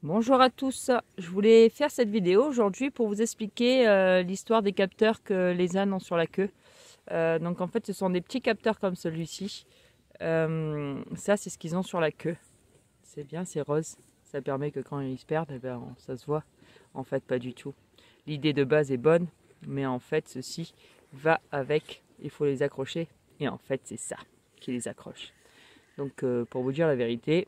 Bonjour à tous, je voulais faire cette vidéo aujourd'hui pour vous expliquer l'histoire des capteurs que les ânes ont sur la queue. Donc en fait ce sont des petits capteurs comme celui-ci. Ça c'est ce qu'ils ont sur la queue. C'est bien, c'est rose. Ça permet que quand ils se perdent, eh ben, ça se voit. En fait pas du tout. L'idée de base est bonne, mais en fait ceci va avec. Il faut les accrocher et en fait c'est ça qui les accroche. Donc pour vous dire la vérité,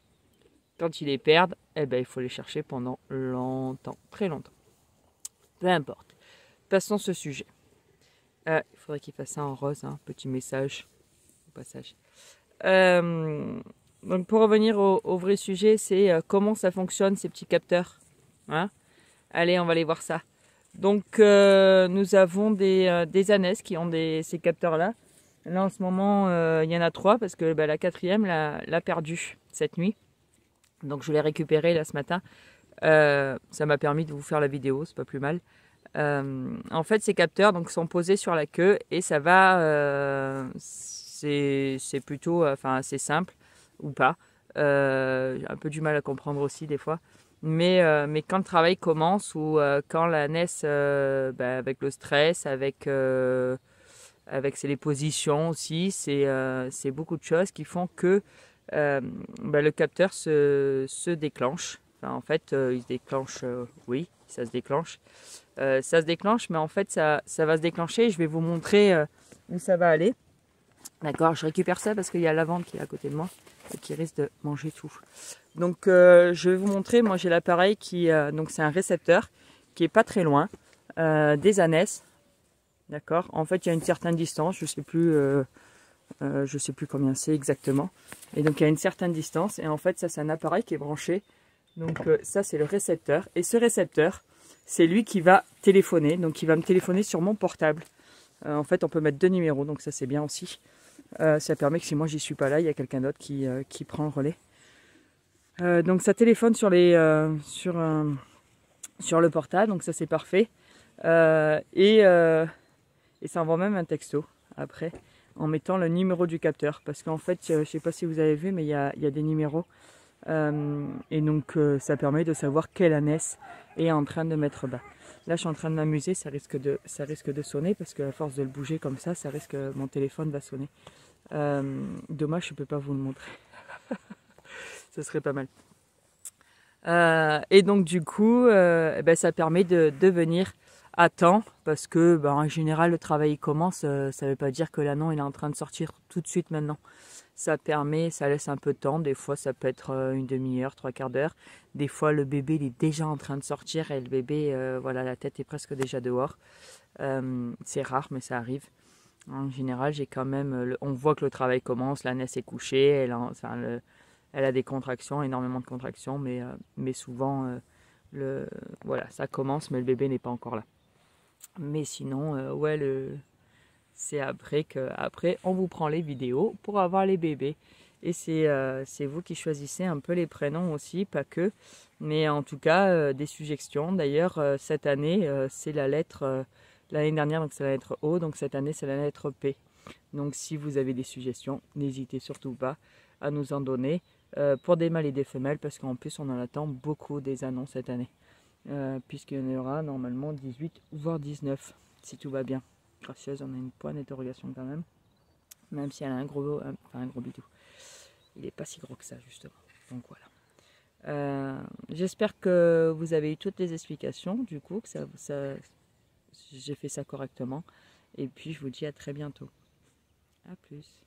quand ils les perdent, eh ben, il faut les chercher pendant longtemps, très longtemps. Peu importe. Passons ce sujet. Il faudrait qu'il fasse ça en rose, hein, petit message au passage. Donc pour revenir au vrai sujet, c'est comment ça fonctionne ces petits capteurs. Hein, allez, on va aller voir ça. Donc nous avons des ânesses qui ont ces capteurs-là. Là en ce moment, il y en a 3 parce que la 4e l'a perdue cette nuit. Donc je l'ai récupéré là ce matin. Ça m'a permis de vous faire la vidéo, c'est pas plus mal. En fait, ces capteurs donc sont posés sur la queue et ça va. C'est plutôt, enfin, assez simple ou pas. J'ai un peu du mal à comprendre aussi des fois. Mais quand le travail commence ou quand la naisse, avec le stress, avec les positions aussi, c'est beaucoup de choses qui font que le capteur se déclenche. Enfin, en fait, il se déclenche, oui, ça se déclenche. Ça se déclenche, mais en fait, ça va se déclencher. Je vais vous montrer où ça va aller. D'accord, je récupère ça parce qu'il y a la lavande qui est à côté de moi et qui risque de manger tout. Donc, je vais vous montrer. Moi, j'ai l'appareil qui, donc c'est un récepteur qui est pas très loin des ânesses. D'accord. En fait, il y a une certaine distance. Je sais plus combien c'est exactement. Et donc, il y a une certaine distance. Et en fait, ça, c'est un appareil qui est branché. Donc, ça, c'est le récepteur. Et ce récepteur, c'est lui qui va téléphoner. Donc, il va me téléphoner sur mon portable. En fait, on peut mettre 2 numéros. Donc, ça, c'est bien aussi. Ça permet que si moi, j'y suis pas là, il y a quelqu'un d'autre qui prend le relais. Donc, ça téléphone sur le portable. Donc, ça, c'est parfait. Et ça envoie même un texto après, en mettant le numéro du capteur. Parce qu'en fait, je ne sais pas si vous avez vu, mais il y a des numéros. Et donc, ça permet de savoir quelle ânesse est en train de mettre bas. Là, je suis en train de m'amuser, ça risque de sonner, parce qu'à force de le bouger comme ça, mon téléphone va sonner. Dommage, je ne peux pas vous le montrer. Ce serait pas mal. Et donc, du coup, ça permet de venir à temps, parce que en général le travail commence, ça ne veut pas dire que l'anon il est en train de sortir tout de suite maintenant. Ça laisse un peu de temps, des fois ça peut être une demi-heure, 3/4 d'heure. Des fois le bébé il est déjà en train de sortir et le bébé, la tête est presque déjà dehors. C'est rare mais ça arrive. En général j'ai quand même, on voit que le travail commence, la naisse est couchée, elle a des contractions, énormément de contractions, mais souvent ça commence mais le bébé n'est pas encore là. Mais sinon, c'est après on vous prend les vidéos pour avoir les bébés. Et c'est vous qui choisissez un peu les prénoms aussi, pas que. Mais en tout cas, des suggestions. D'ailleurs, cette année, c'est la lettre... l'année dernière, donc c'est la lettre O. Donc cette année, c'est la lettre P. Donc si vous avez des suggestions, n'hésitez surtout pas à nous en donner. Pour des mâles et des femelles, parce qu'en plus, on en attend beaucoup des annonces cette année. Puisqu'il y en aura normalement 18 voire 19 si tout va bien. Gracieuse, on a une pointe d'interrogation quand même si elle a un gros bidou. Il n'est pas si gros que ça justement. Donc voilà. J'espère que vous avez eu toutes les explications, du coup, que j'ai fait ça correctement. Et puis je vous dis à très bientôt. À plus.